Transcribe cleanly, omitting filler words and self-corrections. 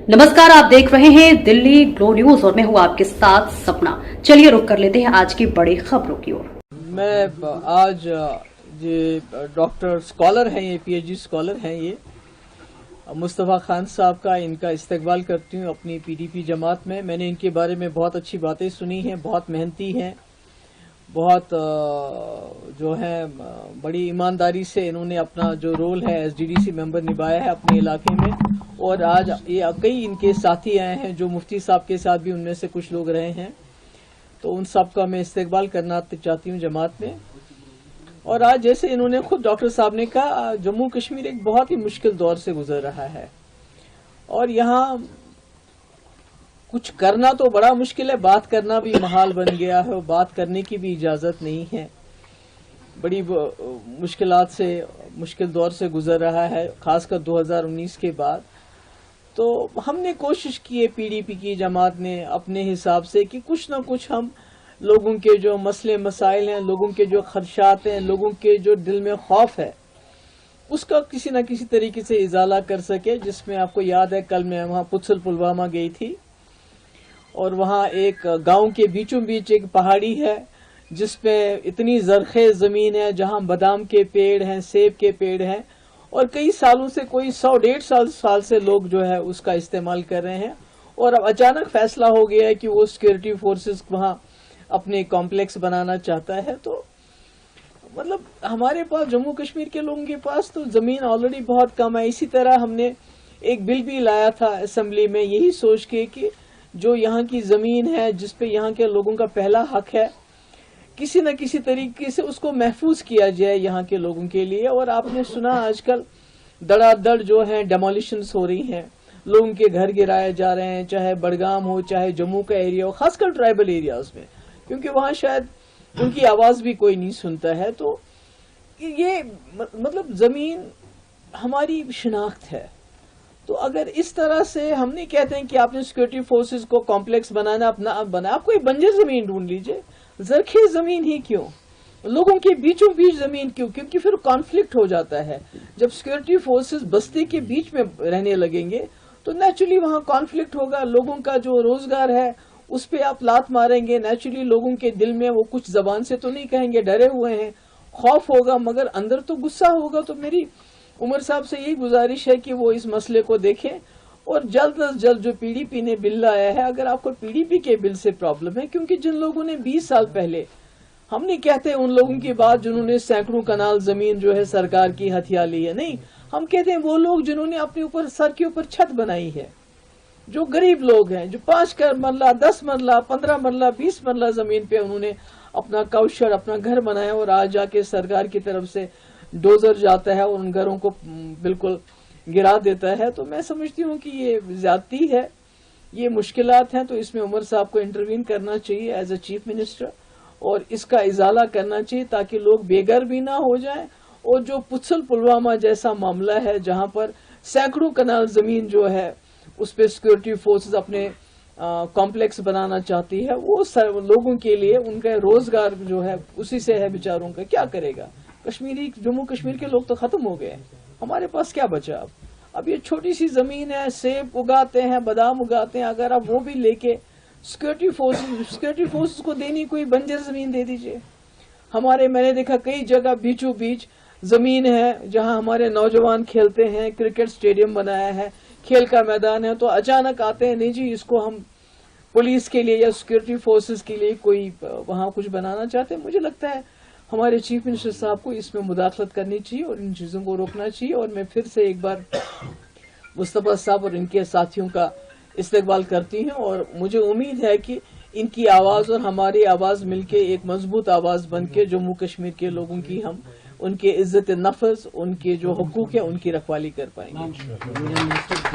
नमस्कार, आप देख रहे हैं दिल्ली ग्लो न्यूज और मैं हूं आपके साथ सपना। चलिए रुक कर लेते हैं आज की बड़ी खबरों की ओर। मैं आज ये डॉक्टर स्कॉलर हैं, ये पीएचडी स्कॉलर हैं, ये मुस्तफ़ा खान साहब का इनका इस्तकबाल करती हूँ अपनी पीडीपी जमात में। मैंने इनके बारे में बहुत अच्छी बातें सुनी हैं, बहुत मेहनती हैं, बहुत जो है बड़ी ईमानदारी से इन्होंने अपना जो रोल है एसडीडीसी मेंबर निभाया है अपने इलाके में। और आज ये कई इनके साथी आए हैं जो मुफ्ती साहब के साथ भी उनमें से कुछ लोग रहे हैं, तो उन सब का मैं इस्तकबाल करना चाहती हूँ जमात में। और आज जैसे इन्होंने खुद डॉक्टर साहब ने कहा, जम्मू कश्मीर एक बहुत ही मुश्किल दौर से गुजर रहा है और यहाँ कुछ करना तो बड़ा मुश्किल है, बात करना भी महाल बन गया है और बात करने की भी इजाजत नहीं है। बड़ी मुश्किलात से मुश्किल दौर से गुजर रहा है, खासकर 2019 के बाद। तो हमने कोशिश की है पीडीपी की जमात ने अपने हिसाब से कि कुछ ना कुछ हम लोगों के जो मसले मसाइल हैं, लोगों के जो खदशात हैं, लोगों के जो दिल में खौफ है, उसका किसी न किसी तरीके से इजाला कर सके। जिसमें आपको याद है कल मैं वहाँ पुलवामा पुलवामा गई थी और वहाँ एक गांव के बीचों बीच एक पहाड़ी है जिसपे इतनी जरखेज जमीन है, जहाँ बादाम के पेड़ हैं, सेब के पेड़ हैं और कई सालों से कोई 100-150 साल से लोग जो है उसका इस्तेमाल कर रहे हैं। और अब अचानक फैसला हो गया है कि वो सिक्योरिटी फोर्सेस वहाँ अपने कॉम्प्लेक्स बनाना चाहता है। तो मतलब हमारे पास जम्मू कश्मीर के लोगों के पास तो जमीन ऑलरेडी बहुत कम है। इसी तरह हमने एक बिल भी लाया था असेंबली में, यही सोच के कि जो यहाँ की जमीन है जिसपे यहाँ के लोगों का पहला हक है, किसी न किसी तरीके से उसको महफूज किया जाए यहाँ के लोगों के लिए। और आपने सुना आजकल धड़ाधड़ जो है डेमोलिशंस हो रही हैं, लोगों के घर गिराए जा रहे हैं, चाहे बड़गाम हो चाहे जम्मू का एरिया हो, खासकर ट्राइबल एरियाज में, क्योंकि वहाँ शायद उनकी आवाज भी कोई नहीं सुनता है। तो ये मतलब जमीन हमारी शिनाख्त है। तो अगर इस तरह से हम नहीं कहते हैं कि आपने सिक्योरिटी फोर्सेस को कॉम्प्लेक्स बनाना अपना बना, आप कोई बंजर जमीन ढूंढ लीजिए, जरखेज जमीन ही क्यों, लोगों के बीचों बीच जमीन क्यों, क्योंकि फिर कॉन्फ्लिक्ट हो जाता है। जब सिक्योरिटी फोर्सेस बस्ती के बीच में रहने लगेंगे तो नेचुरली वहां कॉन्फ्लिक्ट होगा, लोगों का जो रोजगार है उस पे आप लात मारेंगे, नेचुरली लोगों के दिल में वो कुछ जबान से तो नहीं कहेंगे, डरे हुए हैं, खौफ होगा, मगर अंदर तो गुस्सा होगा। तो मेरी उमर साहब से यही गुजारिश है कि वो इस मसले को देखें और जल्द अज जल्द जो पीडीपी ने बिल लाया है, अगर आपको पीडीपी के बिल से प्रॉब्लम है, क्योंकि जिन लोगों ने 20 साल पहले, हम नहीं कहते उन लोगों की बात जिन्होंने सैकड़ों कनाल जमीन जो है सरकार की हथिया ली है, नहीं, हम कहते हैं वो लोग जिन्होंने अपने ऊपर सर के ऊपर छत बनाई है, जो गरीब लोग हैं, जो 5 मरला 10 मरला 15 मरला 20 मरला जमीन पे उन्होंने अपना काउशर अपना घर बनाया और आज जाके सरकार की तरफ से डोजर जाता है और उन घरों को बिल्कुल गिरा देता है। तो मैं समझती हूँ कि ये ज्यादती है, ये मुश्किलात हैं। तो इसमें उमर साहब को इंटरवीन करना चाहिए एज ए चीफ मिनिस्टर और इसका इजाला करना चाहिए ताकि लोग बेघर भी ना हो जाएं। और जो पुलवामा जैसा मामला है जहां पर सैकड़ों कनाल जमीन जो है उस पर सिक्योरिटी फोर्सेस अपने कॉम्प्लेक्स बनाना चाहती है, वो लोगों के लिए उनका रोजगार जो है उसी से है, बेचारों का क्या करेगा। जम्मू कश्मीर के लोग तो खत्म हो गए, हमारे पास क्या बचा अब ये छोटी सी जमीन है, सेब उगाते हैं, बादाम उगाते हैं, अगर आप वो भी लेके सिक्योरिटी फोर्सेस को देनी, कोई बंजर जमीन दे दीजिए। मैंने देखा कई जगह बीचों बीच जमीन है जहां हमारे नौजवान खेलते हैं, क्रिकेट स्टेडियम बनाया है, खेल का मैदान है, तो अचानक आते हैं नहीं जी इसको हम पुलिस के लिए या सिक्योरिटी फोर्सेस के लिए कोई वहां कुछ बनाना चाहते हैं। मुझे लगता है हमारे चीफ मिनिस्टर साहब को इसमें मुदाखलत करनी चाहिए और इन चीजों को रोकना चाहिए। और मैं फिर से एक बार मुस्तफा साहब और इनके साथियों का इस्तकबाल करती हूँ और मुझे उम्मीद है कि इनकी आवाज और हमारी आवाज मिलके एक मजबूत आवाज बनके जम्मू कश्मीर के लोगों की हम उनके इज्जत नफ्स, उनके जो हुकूक है उनकी रखवाली कर पाएंगे।